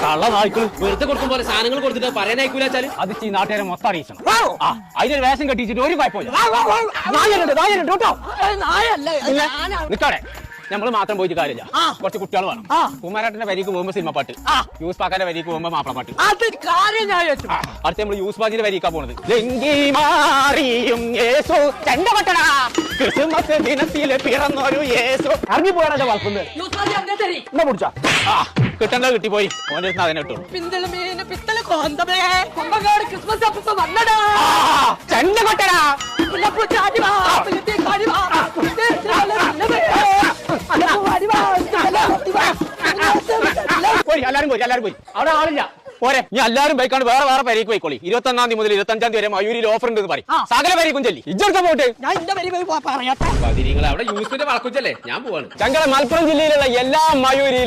കള്ളനായിക്കള് വെറുതെ കൊടുക്കും പോലെ സാധനങ്ങൾ കൊടുത്തിട്ട് പറയാനായിക്കൂലാച്ചാല് അത് ഈ നാട്ടുകാരെ മൊത്തം അറിയിക്കണം. അതിനൊരു വേഷം കെട്ടിച്ചിട്ട് ഒരു കുഴപ്പമില്ല. നിക്കാടെ നമ്മള് മാത്രം പോയിട്ട് കാര്യമില്ല. കുറച്ച് കുട്ടികൾ വേണം. കുമാരേട്ടന്റെ വരിക്ക് പോകുമ്പോ സിനിമ പാട്ട്, യൂസ് പാക്കാന്റെ വരിക്ക് പോകുമ്പോ മാപ്പിള പാട്ട്. അടുത്ത നമ്മള് യൂസ് ബാജിന്റെ വരിക്കാ പോണത്. ക്രിസ്മസ് ദിനത്തില് പിറന്നൊരു യേശു. ഇറങ്ങി പോയാണോ വളർത്തുന്നത്? എന്നാ പിടിച്ചാ കിട്ടേണ്ടത് കിട്ടിപ്പോയി. ഓന്റെ അതിനെ ഇട്ടു. ചെണ്ട കൊട്ടടാ. എല്ലാരും പോയി അവിടെ ആളില്ല. പോരെ ഇനി എല്ലാരും ബൈക്കാണ് വേറെ വേറെ പരിക്ക് പോയിക്കോളി. 21-ാം തീയതി മുതൽ 25-ാം തീയതി വരെ മയൂരിൽ ഓഫർ ഉണ്ട് പറയും. സകല പരിക്കും ചൊല്ലി ഇജ്ജെടുത്ത പോട്ട് അവിടെ യൂസിന്റെ വളക്കുച്ചല്ലേ ഞാൻ പോവാണ്. ഞങ്ങളുടെ മലപ്പുറം ജില്ലയിലുള്ള എല്ലാ മയൂരിലും